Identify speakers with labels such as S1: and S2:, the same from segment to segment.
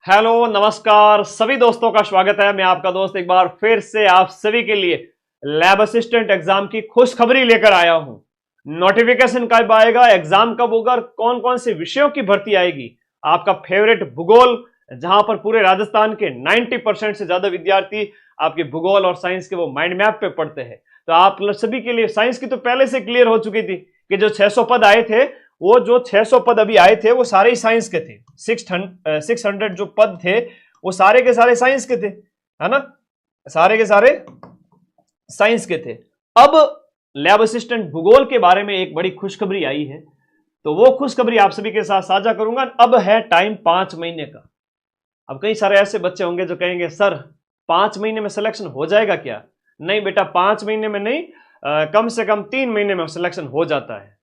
S1: Hello नमस्कार सभी दोस्तों का स्वागत है। मैं आपका दोस्त एक बार फिर से आप सभी के लिए लैब असिस्टेंट एग्जाम की खुशखबरी लेकर आया हूं। नोटिफिकेशन कब आएगा, एग्जाम कब होगा और कौन कौन से विषयों की भर्ती आएगी। आपका फेवरेट भूगोल, जहां पर पूरे राजस्थान के 90% से ज्यादा विद्यार्थी आपके भूगोल और साइंस के वो माइंड मैप पे पढ़ते हैं। तो आप सभी के लिए साइंस की तो पहले से क्लियर हो चुकी थी कि जो 600 पद आए थे, वो जो 600 पद अभी आए थे वो सारे ही साइंस के थे। 600 जो पद थे वो सारे के सारे साइंस के थे, है ना, सारे के सारे साइंस के थे। अब लैब असिस्टेंट भूगोल के बारे में एक बड़ी खुशखबरी आई है, तो वो खुशखबरी आप सभी के साथ साझा करूंगा। अब है टाइम 5 महीने का। अब कई सारे ऐसे बच्चे होंगे जो कहेंगे सर 5 महीने में सिलेक्शन हो जाएगा क्या? नहीं बेटा, 5 महीने में नहीं, कम से कम 3 महीने में सिलेक्शन हो जाता है।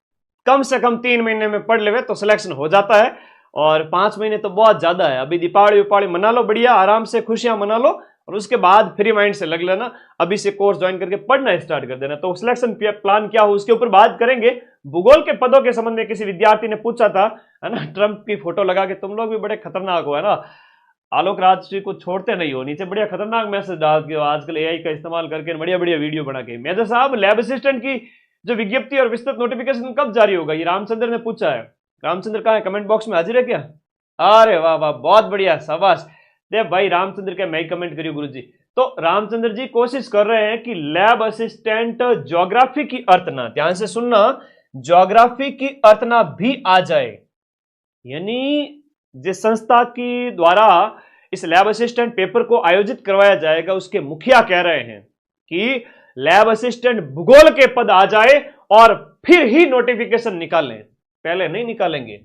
S1: कम से कम 3 महीने में पढ़ लेवे तो सिलेक्शन हो जाता है, और 5 महीने तो बहुत ज्यादा है। अभी दीपावली उपावली मना लो, बढ़िया आराम से खुशियां मना लो, और उसके बाद फ्री माइंड से लग लेना, अभी से कोर्स ज्वाइन करके पढ़ना स्टार्ट कर देना। तो सिलेक्शन प्लान क्या हो उसके ऊपर बात करेंगे। भूगोल के पदों के संबंध में किसी विद्यार्थी ने पूछा था, है ना, ट्रंप की फोटो लगा के तुम लोग भी बड़े खतरनाक हो, है ना, आलोक राज जी को छोड़ते नहीं हो, नीचे बढ़िया खतरनाक मैसेज डालते हो आजकल एआई का इस्तेमाल करके, बढ़िया बढ़िया वीडियो बना के। मेजर साहब, लैब असिस्टेंट की जो विज्ञप्ति और विस्तृत नोटिफिकेशन कब जारी होगा, ये रामचंद्र ने पूछा है। रामचंद्र कहाँ है? कमेंट बॉक्स में हाजिर है क्या? अरे वाह वाह, बहुत बढ़िया, शाबाश। दे भाई रामचंद्र के मैं ही कमेंट करियो गुरु जी। तो रामचंद्र जी कोशिश कर रहे हैं कि लैब असिस्टेंट ज्योग्राफी की अर्तना, ध्यान से सुनना, ज्योग्राफी की अर्तना भी आ जाए। यानी जिस संस्था की द्वारा इस लैब असिस्टेंट पेपर को आयोजित करवाया जाएगा, उसके मुखिया कह रहे हैं कि लैब असिस्टेंट भूगोल के पद आ जाए और फिर ही नोटिफिकेशन निकालें, पहले नहीं निकालेंगे।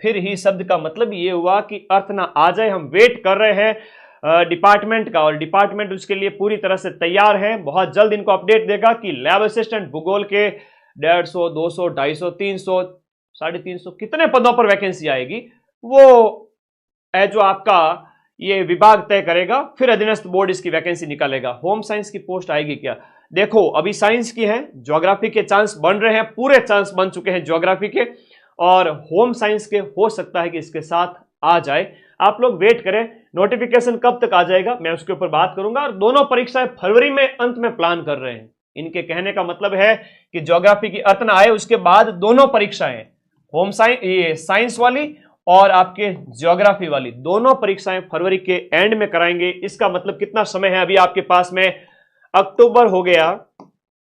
S1: फिर ही शब्द का मतलब ये हुआ कि अर्थ ना आ जाए। हम वेट कर रहे हैं डिपार्टमेंट का, और डिपार्टमेंट उसके लिए पूरी तरह से तैयार है। बहुत जल्द इनको अपडेट देगा कि लैब असिस्टेंट भूगोल के 150, 200, 250, 300, 350 कितने पदों पर वैकेंसी आएगी, वो है जो आपका ये विभाग तय करेगा। फिर अधीनस्थ बोर्ड इसकी वैकेंसी निकालेगा। होम साइंस की पोस्ट आएगी क्या? देखो अभी साइंस की है, ज्योग्राफी के चांस बन रहे हैं, पूरे चांस बन चुके हैं ज्योग्राफी के, और होम साइंस के हो सकता है कि इसके साथ आ जाए। आप लोग वेट करें, नोटिफिकेशन कब तक आ जाएगा मैं उसके ऊपर बात करूंगा। और दोनों परीक्षाएं फरवरी में अंत में प्लान कर रहे हैं। इनके कहने का मतलब है कि ज्योग्राफी की अर्थ आए उसके बाद दोनों परीक्षाएं, होम साइंस, ये साइंस वाली और आपके ज्योग्राफी वाली, दोनों परीक्षाएं फरवरी के एंड में कराएंगे। इसका मतलब कितना समय है अभी आपके पास में? अक्टूबर हो गया,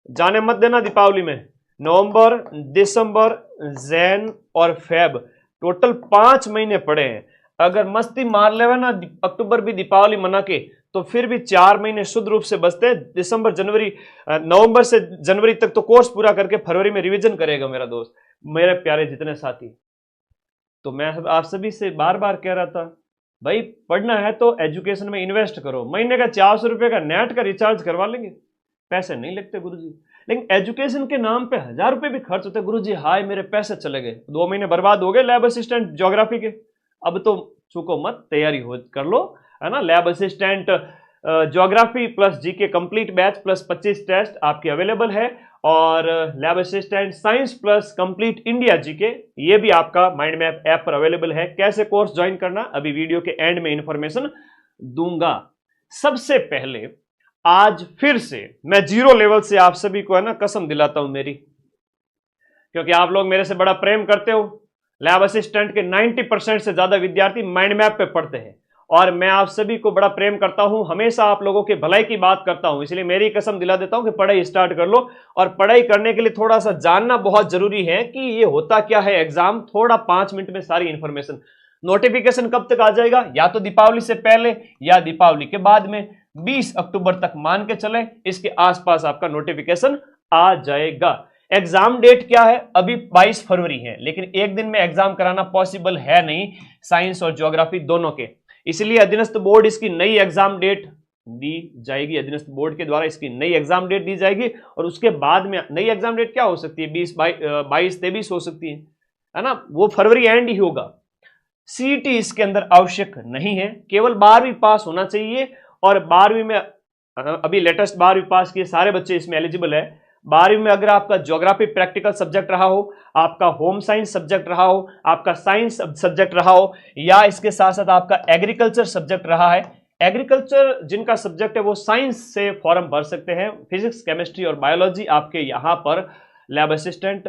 S1: जाने मत देना दीपावली में, नवंबर, दिसंबर, जैन और फेब, टोटल 5 महीने पड़े हैं। अगर मस्ती मार लेवे ना अक्टूबर भी दीपावली मना के, तो फिर भी 4 महीने शुद्ध रूप से बचते हैं। दिसंबर, जनवरी, नवंबर से जनवरी तक तो कोर्स पूरा करके फरवरी में रिवीजन करेगा मेरा दोस्त, मेरे प्यारे जितने साथी। तो मैं आप सभी से बार बार कह रहा था, भाई पढ़ना है तो एजुकेशन में इन्वेस्ट करो। महीने का 400 रुपए का नेट का रिचार्ज करवा लेंगे, पैसे नहीं लगते गुरुजी। लेकिन एजुकेशन के नाम पे 1000 रुपए भी खर्च होते गुरुजी। हाय मेरे पैसे चले गए, 2 महीने बर्बाद हो गए लैब असिस्टेंट ज्योग्राफी के। अब तो चूको मत, तैयारी हो कर लो, है ना। Lab assistant geography plus GK complete batch plus 25 test आपके अवेलेबल है, और lab assistant science plus complete India GK, ये भी आपका माइंड मैप ऐप पर अवेलेबल है। कैसे कोर्स ज्वाइन करना अभी वीडियो के एंड में इंफॉर्मेशन दूंगा। सबसे पहले आज फिर से मैं जीरो लेवल से आप सभी को, है ना, कसम दिलाता हूं मेरी, क्योंकि आप लोग मेरे से बड़ा प्रेम करते हो। लैब असिस्टेंट के 90% से ज्यादा विद्यार्थी माइंड मैप पे पढ़ते हैं, और मैं आप सभी को बड़ा प्रेम करता हूं, हमेशा आप लोगों के भलाई की बात करता हूं। इसलिए मेरी कसम दिला देता हूं कि पढ़ाई स्टार्ट कर लो। और पढ़ाई करने के लिए थोड़ा सा जानना बहुत जरूरी है कि ये होता क्या है एग्जाम, थोड़ा 5 मिनट में सारी इंफॉर्मेशन। नोटिफिकेशन कब तक आ जाएगा? या तो दीपावली से पहले या दीपावली के बाद में, 20 अक्टूबर तक मान के चले, इसके आसपास आपका नोटिफिकेशन आ जाएगा। एग्जाम डेट क्या है? अभी 22 फरवरी है, लेकिन एक दिन में एग्जाम कराना पॉसिबल है नहीं, साइंस और ज्योग्राफी दोनों के। इसलिए अधीनस्थ बोर्ड इसकी नई एग्जाम डेट दी जाएगी, अधीनस्थ बोर्ड के द्वारा इसकी नई एग्जाम डेट दी जाएगी। और उसके बाद में नई एग्जाम डेट क्या हो सकती है? 20, 22, 23 हो सकती है ना, वो फरवरी एंड ही होगा। सीईटी इसके अंदर आवश्यक नहीं है, केवल 12वीं पास होना चाहिए। और 12वीं में अभी लेटेस्ट 12वीं पास किए सारे बच्चे इसमें एलिजिबल है। 12वीं में अगर आपका ज्योग्राफी प्रैक्टिकल सब्जेक्ट रहा हो, आपका होम साइंस सब्जेक्ट रहा हो, आपका साइंस सब्जेक्ट रहा हो, या इसके साथ साथ आपका एग्रीकल्चर सब्जेक्ट रहा है, एग्रीकल्चर जिनका सब्जेक्ट है वो साइंस से फॉर्म भर सकते हैं। फिजिक्स, केमिस्ट्री और बायोलॉजी आपके यहां पर लैब असिस्टेंट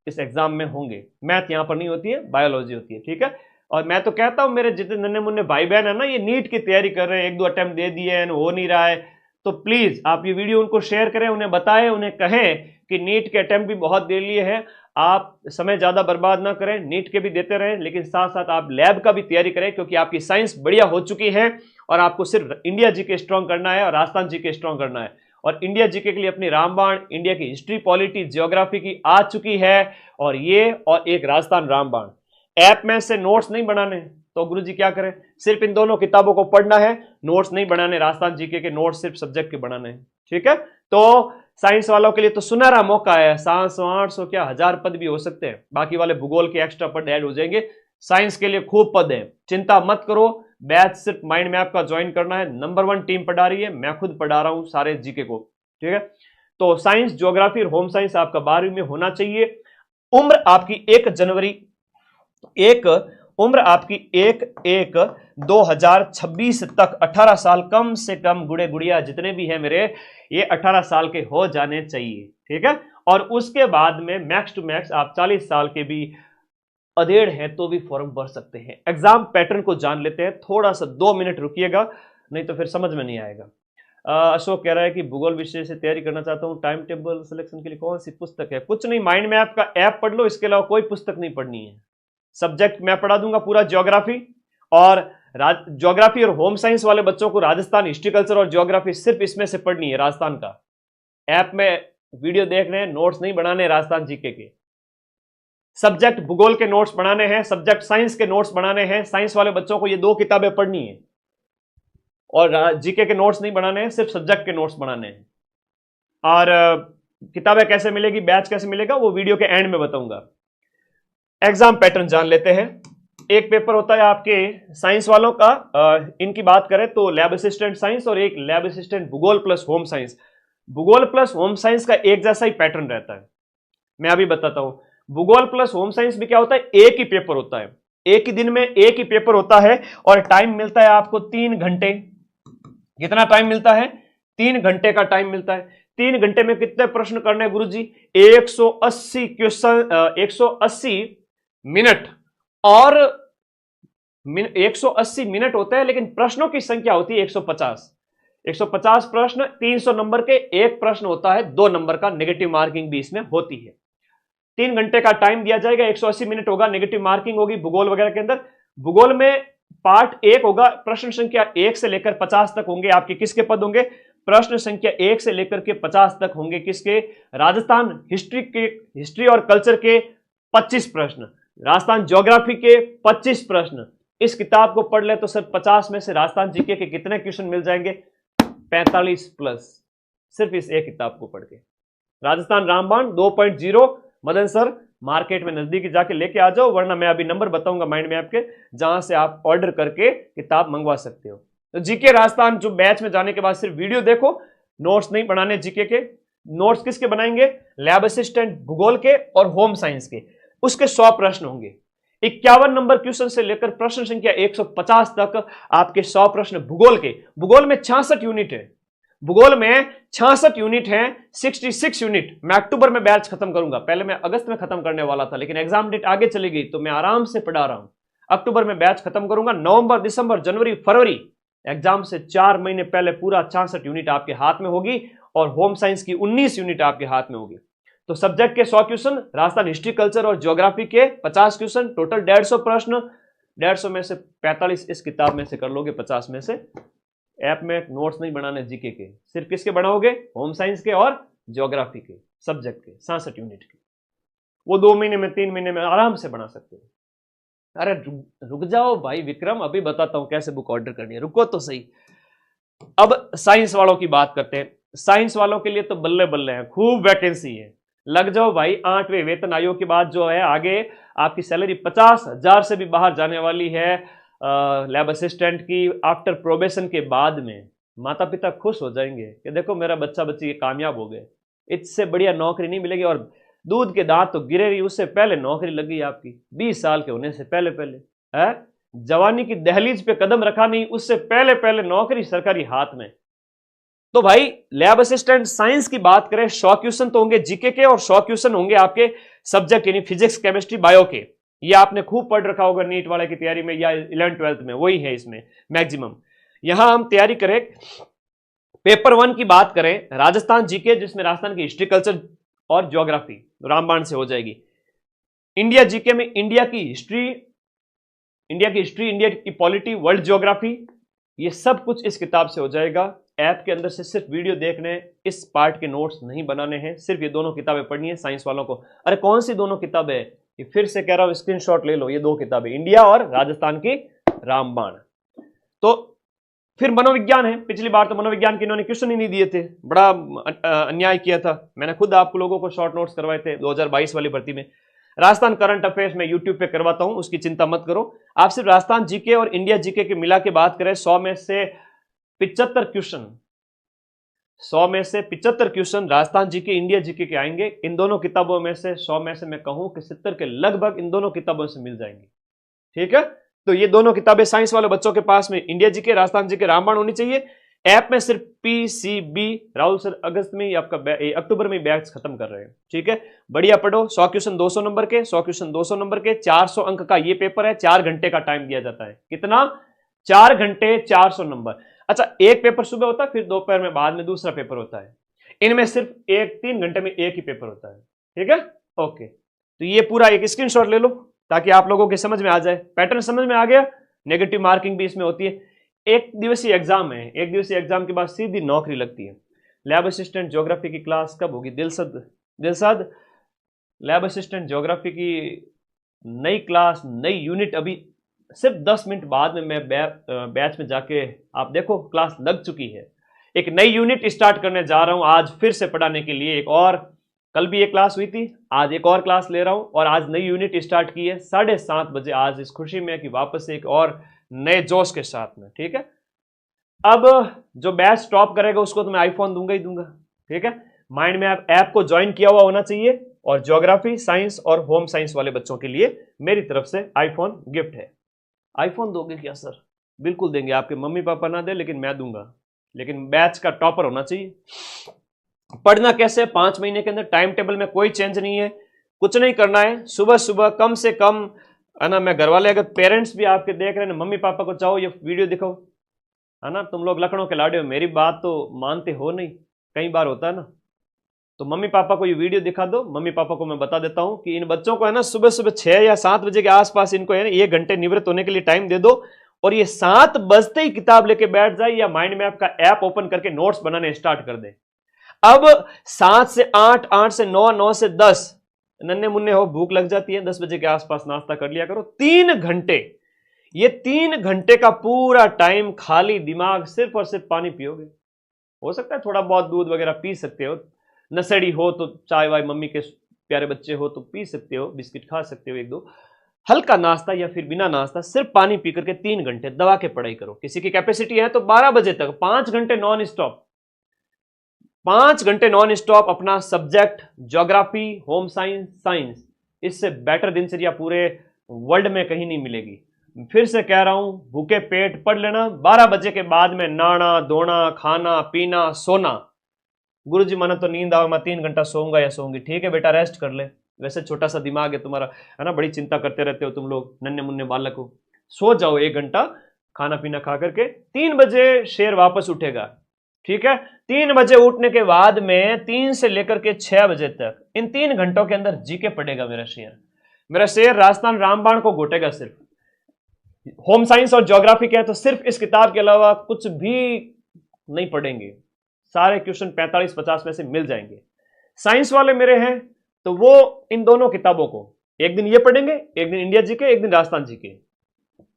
S1: इस एग्जाम में होंगे। मैथ यहां पर नहीं होती है, बायोलॉजी होती है, ठीक है। और मैं तो कहता हूं मेरे जितने नन्हे मुन्ने भाई बहन है ना, ये नीट की तैयारी कर रहे हैं, 1-2 अटेम्प्ट दे दिए हैं, हो नहीं रहा है, तो प्लीज आप ये वीडियो उनको शेयर करें, उन्हें बताएं, उन्हें कहें कि नीट के अटेम्प्ट भी बहुत दे लिए हैं, आप समय ज्यादा बर्बाद ना करें, नीट के भी देते रहें, लेकिन साथ साथ आप लैब का भी तैयारी करें, क्योंकि आपकी साइंस बढ़िया हो चुकी है और आपको सिर्फ इंडिया जीके स्ट्रांग करना है और राजस्थान जीके स्ट्रांग करना है। और इंडिया जीके के लिए अपनी रामबाण, इंडिया की हिस्ट्री, पॉलिटी, ज्योग्राफी की आ चुकी है, और ये और एक राजस्थान रामबाण ऐप में से नोट्स नहीं बनाने, तो गुरुजी क्या करें, सिर्फ इन दोनों किताबों को पढ़ना है, नोट्स नहीं बनाने, राजस्थान जीके के नोट्स सिर्फ सब्जेक्ट के बनाने हैं, ठीक है। तो साइंस वालों के लिए तो सुनहरा मौका है, 700 800 क्या 1000 पद भी हो सकते हैं, बाकी वाले भूगोल के एक्स्ट्रा पद ऐड हो जाएंगे, साइंस के लिए खूब पद है, चिंता मत करो। बैच सिर्फ माइंड मैप का ज्वाइन करना है, नंबर 1 टीम पढ़ा रही है, मैं खुद पढ़ा रहा हूं सारे जीके को, ठीक है। तो साइंस, ज्योग्राफी और होम साइंस आपका 12वीं में होना चाहिए। उम्र आपकी 1 जनवरी, उम्र आपकी 1/1/2026 तक 18 साल कम से कम, गुड़े गुड़िया जितने भी हैं मेरे, ये 18 साल के हो जाने चाहिए, ठीक है। और उसके बाद में मैक्स टू मैक्स आप 40 साल के भी अधेड़ हैं तो भी फॉर्म भर सकते हैं। एग्जाम पैटर्न को जान लेते हैं, थोड़ा सा 2 मिनट रुकिएगा, नहीं तो फिर समझ में नहीं आएगा। अशोक कह रहा है कि भूगोल विषय से तैयारी करना चाहता हूं, टाइम टेबल सिलेक्शन के लिए कौन सी पुस्तक है? कुछ नहीं, माइंड मैप का ऐप पढ़ लो, इसके अलावा कोई पुस्तक नहीं पढ़नी है। सब्जेक्ट मैं पढ़ा दूंगा पूरा ज्योग्राफी, और ज्योग्राफी और होम साइंस वाले बच्चों को राजस्थान हिस्ट्री, कल्चर और ज्योग्राफी सिर्फ इसमें से पढ़नी है, राजस्थान का। ऐप में वीडियो देख रहे हैं, नोट्स नहीं बनाने राजस्थान जीके के। सब्जेक्ट भूगोल के नोट्स बनाने हैं, सब्जेक्ट साइंस के नोट्स बनाने हैं, साइंस वाले बच्चों को ये 2 किताबें पढ़नी है, और जीके के नोट्स नहीं बनाने हैं, सिर्फ सब्जेक्ट के नोट्स बनाने हैं। और किताबें कैसे मिलेगी, बैच कैसे मिलेगा, वो वीडियो के एंड में बताऊंगा। एग्जाम पैटर्न जान लेते हैं। एक पेपर होता है आपके साइंस वालों का, इनकी बात करें तो लैब असिस्टेंट साइंस, और एक लैब असिस्टेंट भूगोल प्लस होम साइंस। भूगोल प्लस होम साइंस का एक जैसा ही पैटर्न रहता है, मैं अभी बताता हूं। भूगोल प्लस होम साइंस में क्या होता है, एक ही पेपर होता है, एक ही दिन में एक ही पेपर होता है, और टाइम मिलता है आपको 3 घंटे। कितना टाइम मिलता है? 3 घंटे का टाइम मिलता है। 3 घंटे में कितने प्रश्न करने हैं गुरुजी? 180 क्वेश्चन, 180 मिनट, और 180 मिनट होते हैं, लेकिन प्रश्नों की संख्या होती है 150। 150 प्रश्न, 300 नंबर के, एक प्रश्न होता है 2 नंबर का, नेगेटिव मार्किंग भी इसमें होती है। 3 घंटे का टाइम दिया जाएगा, 180 मिनट होगा, नेगेटिव मार्किंग होगी भूगोल वगैरह के अंदर। भूगोल में पार्ट 1 होगा, प्रश्न संख्या 1 से लेकर 50 तक होंगे आपके, किसके पद होंगे? प्रश्न संख्या 1 से लेकर के 50 तक होंगे, किसके? राजस्थान हिस्ट्री के, हिस्ट्री और कल्चर के 25 प्रश्न, राजस्थान ज्योग्राफी के 25 प्रश्न। इस किताब को पढ़ ले तो सर 50 में से राजस्थान जीके के कितने क्वेश्चन मिल जाएंगे? 45 प्लस, सिर्फ इस एक किताब को पढ़ के। राजस्थान रामबाण 2.0, मदन सर मार्केट में नजदीक जाके लेके आ जाओ, वरना मैं अभी नंबर बताऊंगा माइंड मैप के, जहां से आप ऑर्डर करके किताब मंगवा सकते हो। तो जीके राजस्थान जो बैच में जाने के बाद सिर्फ वीडियो देखो, नोट्स नहीं बनाने जीके के। नोट्स किसके बनाएंगे? लैब असिस्टेंट भूगोल के और होम साइंस के। उसके 100 प्रश्न होंगे, 51 नंबर क्वेश्चन से लेकर प्रश्न संख्या 150 तक आपके 100 प्रश्न भूगोल के। भूगोल में 66 यूनिट है, भूगोल में 66 यूनिट है, 66 यूनिट। मैं अक्टूबर में बैच खत्म करूंगा, पहले मैं अगस्त में खत्म करने वाला था, लेकिन एग्जाम डेट आगे चली गई, तो मैं आराम से पढ़ा रहा हूं। अक्टूबर में बैच खत्म करूंगा, नवंबर, दिसंबर, जनवरी, फरवरी, एग्जाम से 4 महीने पहले पूरा 66 यूनिट आपके हाथ में होगी, और होम साइंस की 19 यूनिट आपके हाथ में होगी। तो सब्जेक्ट के 100 क्वेश्चन, राजस्थान हिस्ट्री, कल्चर और ज्योग्राफी के 50 क्वेश्चन, टोटल 150 प्रश्न। 150 में से 45 इस किताब में से कर लोगे, 50 में से। ऐप में नोट्स नहीं बनाने जीके के, सिर्फ किसके बनाओगे? होम साइंस के और ज्योग्राफी के, सब्जेक्ट के 66 यूनिट के। वो 2 महीने में, 3 महीने में आराम से बना सकते हो। अरे रुक जाओ भाई विक्रम, अभी बताता हूं कैसे बुक ऑर्डर करनी है, रुको तो सही। अब साइंस वालों की बात करते हैं। साइंस वालों के लिए तो बल्ले बल्ले हैं, खूब वैकेंसी है, लग जाओ भाई। 8वें वेतन आयोग के बाद जो है आगे आपकी सैलरी 50,000 से भी बाहर जाने वाली है लैब असिस्टेंट की। आफ्टर प्रोबेशन के बाद में माता पिता खुश हो जाएंगे कि देखो मेरा बच्चा बच्ची कामयाब हो गए। इससे बढ़िया नौकरी नहीं मिलेगी। और दूध के दांत तो गिरे रही, उससे पहले नौकरी लग गई आपकी, 20 साल के होने से पहले पहले है। जवानी की दहलीज पे कदम रखा नहीं, उससे पहले पहले नौकरी सरकारी हाथ में। तो भाई लैब असिस्टेंट साइंस की बात करें, 100 क्वेश्चन तो होंगे जीके के और 100 क्वेश्चन होंगे आपके सब्जेक्ट यानी फिजिक्स, केमिस्ट्री, बायो के। ये आपने खूब पढ़ रखा होगा नीट वाले की तैयारी में या 11th-12th में, वही है इसमें मैक्सिमम। यहां हम तैयारी करें, पेपर 1 की बात करें, राजस्थान जीके, जिसमें राजस्थान की हिस्ट्री, कल्चर और ज्योग्राफी रामबाण से हो जाएगी। इंडिया जीके में इंडिया की हिस्ट्री, इंडिया की पॉलिटी, वर्ल्ड ज्योग्राफी, ये सब कुछ इस किताब से हो जाएगा। ऐप के अंदर से सिर्फ वीडियो देखने, इस पार्ट के नोट्स नहीं बनाने हैं, सिर्फ ये दोनों किताबें पढ़नी है साइंस वालों को। अरे कौन सी दोनों किताबें? ये फिर से कह रहा हूं, स्क्रीनशॉट ले लो, ये 2 किताबें, इंडिया और राजस्थान की रामबाण। तो फिर मनोविज्ञान है, पिछली बार तो मनोविज्ञान के इन्होंने क्वेश्चन ही नहीं दिए थे, बड़ा अन्याय किया था। मैंने खुद आप लोगों को शॉर्ट नोट्स करवाए थे 2022 वाली भर्ती में। राजस्थान करंट अफेयर्स में यूट्यूब पे करवाता हूं, उसकी चिंता मत करो। आप सिर्फ राजस्थान जीके और इंडिया जीके की मिला के बात करें, 100 में से 75 क्वेश्चन, 100 में से 75 question Rajasthan GK, India GK के आएंगे। इन दोनों किताबों में से 100 में से मैं कहूं कि 70 के लगभग इन दोनों किताबों से मिल जाएंगे। ठीक है, तो ये दोनों किताबें साइंस वाले बच्चों के पास में इंडिया जीके, राजस्थान जीके, रामबाण होनी चाहिए। ऐप में सिर्फ पीसीबी, राहुल सर अगस्त में आपका अक्टूबर में बैच खत्म कर रहे हैं। ठीक है, बढ़िया पढ़ो। 100 क्वेश्चन 200 नंबर के, 100 क्वेश्चन 200 नंबर के, 400 अंक का ये पेपर है। 4 घंटे का टाइम दिया जाता है। कितना? 4 घंटे, 400 नंबर। अच्छा, एक पेपर सुबह होता है, फिर दोपहर में बाद में दूसरा पेपर होता है। इनमें सिर्फ 3 घंटे में एक ही पेपर होता है। ठीक है, ओके। तो ये पूरा एक स्क्रीनशॉट ले लो ताकि आप लोगों के समझ में आ जाए, पैटर्न समझ में आ गया। नेगेटिव मार्किंग भी इसमें होती है। 1 दिवसीय एग्जाम है, 1 दिवसीय एग्जाम के बाद सीधी नौकरी लगती है। लैब असिस्टेंट ज्योग्राफी की क्लास कब होगी? दिलसद लैब असिस्टेंट ज्योग्राफी की नई क्लास, नई यूनिट अभी सिर्फ 10 मिनट बाद में मैं बैच में जाके, आप देखो क्लास लग चुकी है। एक नई यूनिट स्टार्ट करने जा रहा हूं आज फिर से पढ़ाने के लिए। एक और, कल भी एक क्लास हुई थी, आज एक और क्लास ले रहा हूं और आज नई यूनिट स्टार्ट की है 7:30 बजे आज, इस खुशी में कि वापस एक और नए जोश के साथ में। ठीक है, अब जो बैच टॉप करेगा उसको तो मैं आईफोन दूंगा ही दूंगा। ठीक है, माइंड में आप ऐप को ज्वाइन किया हुआ होना चाहिए। और ज्योग्राफी, साइंस और होम साइंस वाले बच्चों के लिए मेरी तरफ से आईफोन गिफ्ट है। आईफोन दोगे क्या सर? बिल्कुल देंगे, आपके मम्मी पापा ना दे लेकिन मैं दूंगा। लेकिन बैच का टॉपर होना चाहिए। पढ़ना कैसे? 5 महीने के अंदर टाइम टेबल में कोई चेंज नहीं है, कुछ नहीं करना है। सुबह सुबह कम से कम, है ना, मैं घर वाले, अगर पेरेंट्स भी आपके देख रहे हैं, मम्मी पापा को चाहो ये वीडियो दिखाओ, है ना। तुम लोग लखनऊ के लाडे हो, मेरी बात तो मानते हो नहीं, कई बार होता है ना। तो मम्मी पापा को ये वीडियो दिखा दो। मम्मी पापा को मैं बता देता हूं कि इन बच्चों को, है ना, सुबह सुबह 6 या 7 बजे के आसपास इनको, है ना, 1 घंटे निवृत्त होने के लिए टाइम दे दो और ये 7 बजते ही किताब लेके बैठ जाए या माइंड मैप का ऐप ओपन करके नोट्स बनाने स्टार्ट कर दे। अब 7 से 8, 8 से 9, 9 से 10, नन्हे मुन्ने हो, भूख लग जाती है, 10 बजे के आसपास नाश्ता कर लिया करो। 3 घंटे, ये 3 घंटे का पूरा टाइम खाली दिमाग, सिर्फ और सिर्फ पानी पियोगे। हो सकता है थोड़ा बहुत दूध वगैरह पी सकते हो, नशेड़ी हो तो चाय वाय, मम्मी के प्यारे बच्चे हो तो पी सकते हो, बिस्किट खा सकते हो 1-2, हल्का नाश्ता या फिर बिना नाश्ता सिर्फ पानी पी करके 3 घंटे दबा के पढ़ाई करो। किसी की कैपेसिटी है तो 12 बजे तक 5 घंटे नॉन स्टॉप, 5 घंटे नॉन स्टॉप अपना subject geography, home science, science. इससे बेटर दिनचर्या पूरे वर्ल्ड में कहीं नहीं मिलेगी। फिर से कह रहा हूं, भूखे पेट पढ़ लेना। 12 बजे के बाद में नाना धोना, खाना पीना, सोना। गुरुजी माना तो नींद आवे, मैं 3 घंटा सोऊंगा या सोऊंगी। ठीक है बेटा, रेस्ट कर ले, वैसे छोटा सा दिमाग है तुम्हारा, है ना, बड़ी चिंता करते रहते हो तुम लोग, नन्हे मुन्ने बालक हो। सो जाओ 1 घंटा खाना पीना खा करके। 3 बजे शेर वापस उठेगा। ठीक है, 3 बजे उठने के बाद में 3 से लेकर के 6 बजे तक, इन 3 घंटों के अंदर जीके पढ़ेगा मेरा शेर। मेरा शेर राजस्थान रामबाण को घोटेगा सिर्फ। होम साइंस और ज्योग्राफी क्या है तो सिर्फ इस किताब के अलावा कुछ भी नहीं पढ़ेंगे। सारे क्वेश्चन 45-50 में से मिल जाएंगे। साइंस वाले मेरे हैं तो वो इन दोनों किताबों को एक दिन ये पढ़ेंगे, एक दिन इंडिया जीके, एक दिन राजस्थान जीके।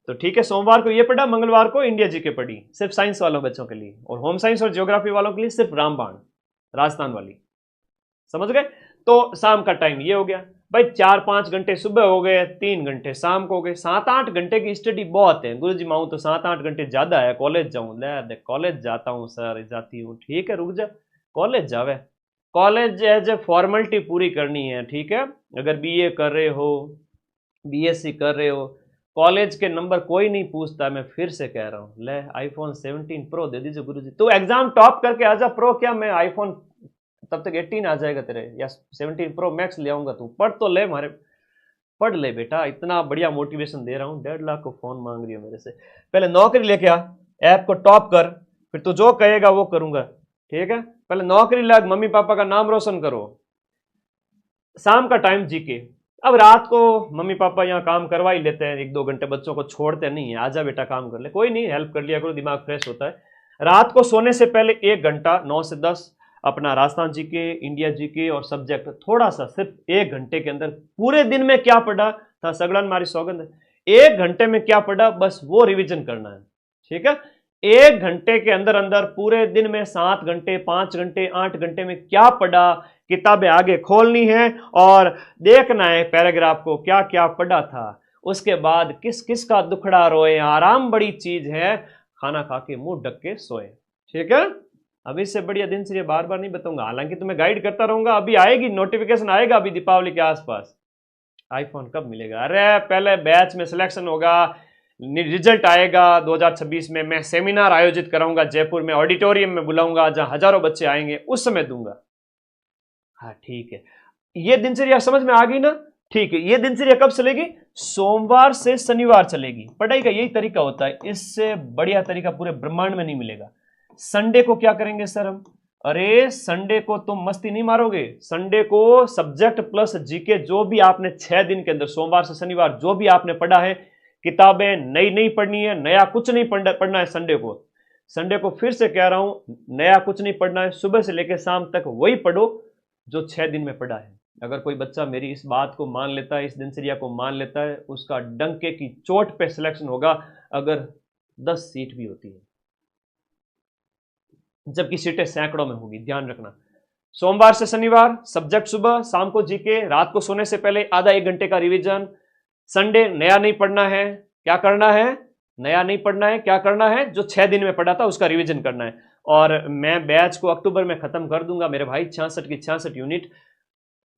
S1: तो ठीक है, सोमवार को ये पढ़ा, मंगलवार को इंडिया जीके पढ़ी, सिर्फ साइंस वालों बच्चों के लिए। और होम साइंस और ज्योग्राफी वालों के लिए सिर्फ रामबाण, राजस्थान वाली। समझ गए? तो शाम का टाइम ये हो गया भाई। 4-5 घंटे सुबह हो गए, 3 घंटे शाम को हो गए। 7-8 घंटे की स्टडी बहुत है। गुरुजी माऊं तो 7-8 घंटे ज्यादा है, कॉलेज जाऊं, ले कॉलेज जाता हूं सर, जाती हूं। ठीक है, रुक जा, कॉलेज जावे, कॉलेज एज ए फॉर्मेलिटी पूरी करनी है, ठीक है। अगर बीए कर रहे हो, बीएससी कर रहे हो, कॉलेज के नंबर कोई नहीं पूछता। मैं फिर से कह रहा हूँ, ले आईफोन 17 प्रो दे दीजिए गुरुजी। तू एग्जाम टॉप करके आजा प्रो, क्या मैं आईफोन तब तक 18 आ जाएगा तेरे, या 17 प्रो मैक्स ले आऊंगा। तू पढ़ तो ले, मारे पढ़ ले बेटा, इतना बढ़िया मोटिवेशन दे रहा हूँ। 1.5 लाख को फोन मांग रही है मेरे से। पहले नौकरी लेके आ, ऐप को टॉप कर, फिर तू जो कहेगा वो करूंगा, ठीक है। पहले नौकरी लग, मम्मी पापा का नाम रोशन करो। शाम का टाइम जीके, अब रात को मम्मी पापा यहाँ काम करवा ही लेते हैं, 1-2 घंटे बच्चों को छोड़ते नहीं है, आजा बेटा काम कर ले, कोई नहीं, हेल्प कर लिया करो, दिमाग फ्रेश होता है। रात को सोने से पहले 1 घंटा 9 से 10 अपना राजस्थान जीके, इंडिया जीके और सब्जेक्ट थोड़ा सा, सिर्फ 1 घंटे के अंदर पूरे दिन में क्या पढ़ा था, सगड़न मारी सौगंध है, 1 घंटे में क्या पढ़ा बस वो रिवीजन करना है, ठीक है। 1 घंटे के अंदर अंदर पूरे दिन में 7 घंटे, 5 घंटे, 8 घंटे में क्या पढ़ा, किताबें आगे खोलनी है और देखना है पैराग्राफ को क्या क्या पढ़ा था। उसके बाद किस किस का दुखड़ा रोए, आराम बड़ी चीज है, खाना खा के मुंह ढक के सोए, ठीक है। अभी इससे बढ़िया दिनचर्या बार बार नहीं बताऊंगा, हालांकि तुम्हें गाइड करता रहूंगा। अभी आएगी नोटिफिकेशन, आएगा अभी दीपावली के आसपास। आईफोन कब मिलेगा? अरे पहले बैच में सिलेक्शन होगा, रिजल्ट आएगा 2026 में, मैं सेमिनार आयोजित कराऊंगा जयपुर में, ऑडिटोरियम में बुलाऊंगा जहां हजारों बच्चे आएंगे, उस समय दूंगा। हाँ ठीक है, ये दिनचर्या समझ में आ गई ना? ठीक है, ये दिनचर्या कब चलेगी? सोमवार से शनिवार चलेगी। पढ़ाई का यही तरीका होता है, इससे बढ़िया तरीका पूरे ब्रह्मांड में नहीं मिलेगा। संडे को क्या करेंगे सर हम? अरे संडे को तुम मस्ती नहीं मारोगे, संडे को सब्जेक्ट प्लस जीके जो भी आपने 6 दिन के अंदर, सोमवार से शनिवार जो भी आपने पढ़ा है, किताबें नई नहीं पढ़नी है, नया कुछ नहीं पढ़ना है संडे को। संडे को फिर से कह रहा हूं, नया कुछ नहीं पढ़ना है, सुबह से लेकर शाम तक वही पढ़ो जो 6 दिन में पढ़ा है। अगर कोई बच्चा मेरी इस बात को मान लेता है, इस दिनचर्या को मान लेता है, उसका डंके की चोट पे सिलेक्शन होगा, अगर 10 सीट भी होती है, जबकि सीटें सैकड़ों में होगी, ध्यान रखना। सोमवार से शनिवार सब्जेक्ट सुबह, शाम को जीके, रात को सोने से पहले आधा 1 घंटे का रिवीजन। संडे नया नहीं पढ़ना है, क्या करना है? नया नहीं पढ़ना है, क्या करना है? जो 6 दिन में पढ़ा था उसका रिवीजन करना है। और मैं बैच को अक्टूबर में खत्म कर दूंगा मेरे भाई, 66 की 66 यूनिट।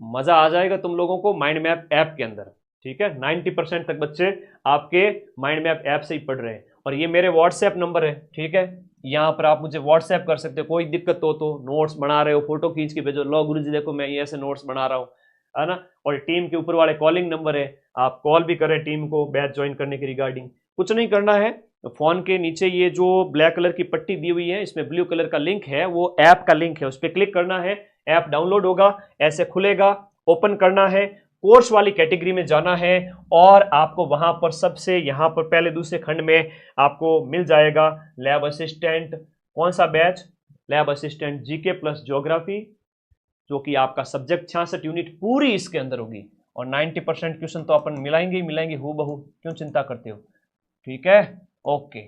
S1: मजा आ जाएगा तुम लोगों को माइंड मैप ऐप के अंदर, ठीक है। 90% तक बच्चे आपके माइंड मैप ऐप से ही पढ़ रहे हैं। और ये मेरे व्हाट्सएप नंबर है, ठीक है, यहाँ पर आप मुझे व्हाट्सएप कर सकते हो। कोई दिक्कत हो तो, नोट्स बना रहे हो फोटो खींच के भेजो, लो गुरुजी देखो मैं ये ऐसे नोट्स बना रहा हूँ, है ना। और टीम के ऊपर वाले कॉलिंग नंबर है, आप कॉल भी करें टीम को बैच ज्वाइन करने के रिगार्डिंग। कुछ नहीं करना है, फोन के नीचे ये जो ब्लैक कलर की पट्टी दी हुई है, इसमें ब्लू कलर का लिंक है, वो ऐप का लिंक है, उस पर क्लिक करना है, ऐप डाउनलोड होगा, ऐसे खुलेगा, ओपन करना है, कोर्स वाली कैटेगरी में जाना है और आपको वहां पर सबसे यहां पर पहले दूसरे खंड में आपको मिल जाएगा लैब असिस्टेंट। कौन सा batch? Lab assistant GK plus geography, जो कि आपका सब्जेक्ट 66 यूनिट पूरी इसके अंदर होगी। और 90% क्वेश्चन तो अपन मिलाएंगे ही मिलाएंगे हूबहू, क्यों चिंता करते हो, ठीक है, ओके।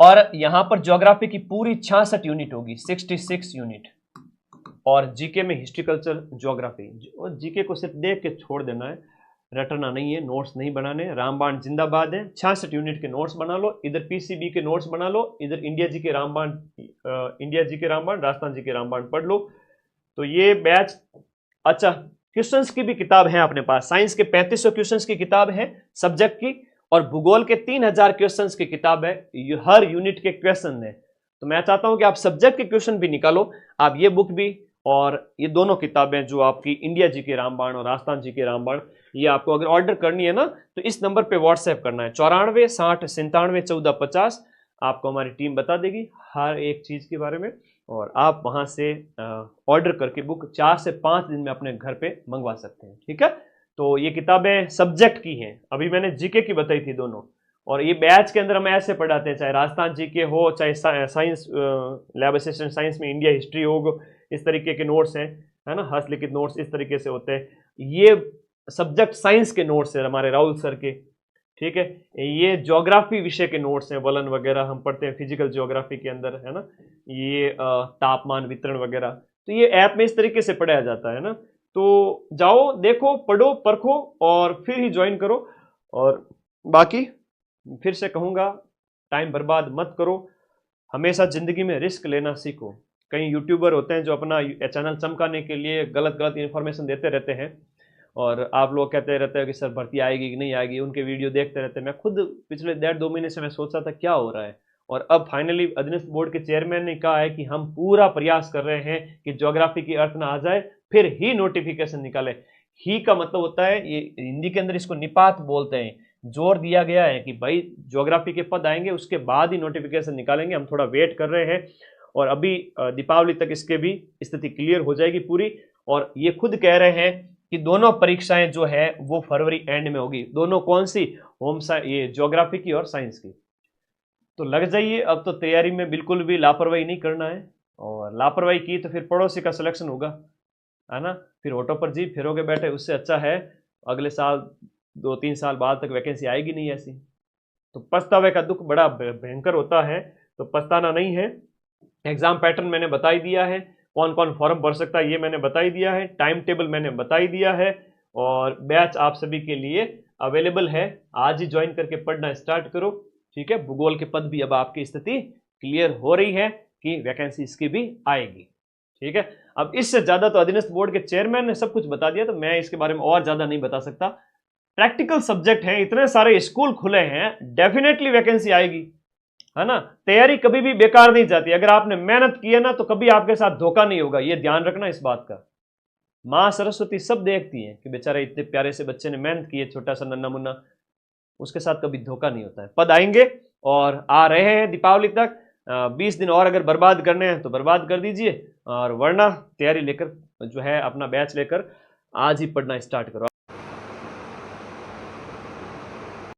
S1: और यहां पर ज्योग्राफी की पूरी 66 यूनिट होगी, 66 यूनिट। और जीके में हिस्ट्री कल्चर ज्योग्राफी, जीके को सिर्फ देख के छोड़ देना है, रटना नहीं है, नोट्स नहीं बनाने। रामबाण जिंदाबाद है, 66 यूनिट के नोट्स बना लो, इधर पीसीबी के नोट्स बना लो, इधर इंडिया जी के रामबाण, इंडिया जी के रामबाण, राजस्थान जी के रामबाण पढ़ लो। तो ये बैच, अच्छा क्वेश्चंस की भी किताब है अपने पास, साइंस के 3500 क्वेश्चंस की किताब है सब्जेक्ट की, और भूगोल के 3000 क्वेश्चंस की किताब है, हर यूनिट के क्वेश्चन है। तो मैं चाहता हूं कि आप सब्जेक्ट के क्वेश्चन भी निकालो, आप ये बुक भी और ये दोनों किताबें जो आपकी इंडिया जी के रामबाण और राजस्थान जी के रामबाण, ये आपको अगर ऑर्डर करनी है ना तो इस नंबर पे व्हाट्सएप करना है, 94 60 97 14 50। आपको हमारी टीम बता देगी हर एक चीज़ के बारे में, और आप वहां से ऑर्डर करके बुक 4 से 5 दिन में अपने घर पे मंगवा सकते हैं, ठीक है। तो ये किताबें सब्जेक्ट की हैं, अभी मैंने जीके की बताई थी दोनों। और ये बैच के अंदर हम ऐसे पढ़ाते हैं, चाहे राजस्थान जीके हो, चाहे साइंस लैब असिस्टेंट साइंस में इंडिया हिस्ट्री हो, इस तरीके के नोट्स हैं, है ना, हस्तलिखित नोट्स इस तरीके से होते हैं। ये सब्जेक्ट साइंस के नोट्स हैं हमारे राहुल सर के, ठीक है। ये ज्योग्राफी विषय के नोट्स हैं, वलन वगैरह हम पढ़ते हैं फिजिकल ज्योग्राफी के अंदर, है ना। ये तापमान वितरण वगैरह, तो ये ऐप में इस तरीके से पढ़ाया जाता है ना। तो जाओ देखो, पढ़ो, परखो और फिर ही ज्वाइन करो। और बाकी फिर से कहूँगा, टाइम बर्बाद मत करो, हमेशा जिंदगी में रिस्क लेना सीखो। कई यूट्यूबर होते हैं जो अपना चैनल चमकाने के लिए गलत गलत इन्फॉर्मेशन देते रहते हैं, और आप लोग कहते रहते हैं कि सर भर्ती आएगी कि नहीं आएगी, उनके वीडियो देखते रहते हैं। मैं खुद पिछले 1.5-2 महीने से मैं सोचा था क्या हो रहा है, और अब फाइनली अधीनस्थ बोर्ड के चेयरमैन ने कहा है कि हम पूरा प्रयास कर रहे हैं कि ज्योग्राफी की अर्थ ना आ जाए, फिर ही नोटिफिकेशन निकाले। ही का मतलब होता है, ये हिंदी के अंदर इसको निपात बोलते हैं। जोर दिया गया है कि भाई ज्योग्राफी के पद आएंगे, उसके बाद ही नोटिफिकेशन निकालेंगे, हम थोड़ा वेट कर रहे हैं, और अभी दीपावली तक इसके भी स्थिति क्लियर हो जाएगी पूरी। और ये खुद कह रहे हैं कि दोनों परीक्षाएं जो है वो फरवरी एंड में होगी। दोनों कौन सी? होम साइंस, ये ज्योग्राफी की और साइंस की। तो लग जाइए, अब तो तैयारी में बिल्कुल भी लापरवाही नहीं करना है, और लापरवाही की तो फिर पड़ोसी का सिलेक्शन होगा, है ना, फिर ऑटो पर जी फिरोगे बैठे। उससे अच्छा है अगले साल 2-3 साल बाद तक वैकेंसी आएगी नहीं ऐसी। तो पछतावे का दुख बड़ा भयंकर होता है, तो पछताना नहीं है। एग्जाम पैटर्न मैंने बता ही दिया है, कौन कौन फॉर्म भर सकता है ये मैंने बता ही दिया है, टाइम टेबल मैंने बता ही दिया है, और बैच आप सभी के लिए अवेलेबल है। आज ही ज्वाइन करके पढ़ना स्टार्ट करो, ठीक है। भूगोल के पद भी अब आपकी स्थिति क्लियर हो रही है कि वैकेंसी इसकी भी आएगी, ठीक है। अब इससे ज्यादा तो अधीनस्थ बोर्ड के चेयरमैन ने सब कुछ बता दिया, तो मैं इसके बारे में और ज्यादा नहीं बता सकता। प्रैक्टिकल सब्जेक्ट हैं, इतने सारे स्कूल खुले हैं, डेफिनेटली वैकेंसी आएगी, है ना। तैयारी कभी भी बेकार नहीं जाती, अगर आपने मेहनत की है ना तो कभी आपके साथ धोखा नहीं होगा, ये ध्यान रखना इस बात का। माँ सरस्वती सब देखती हैं कि बेचारे इतने प्यारे से बच्चे ने मेहनत की है, छोटा सा नन्ना मुन्ना, उसके साथ कभी धोखा नहीं होता है। पद आएंगे और आ रहे हैं दीपावली तक। 20 दिन और अगर बर्बाद करने हैं तो बर्बाद कर दीजिए, और वरना तैयारी लेकर जो है अपना बैच लेकर आज ही पढ़ना स्टार्ट करो।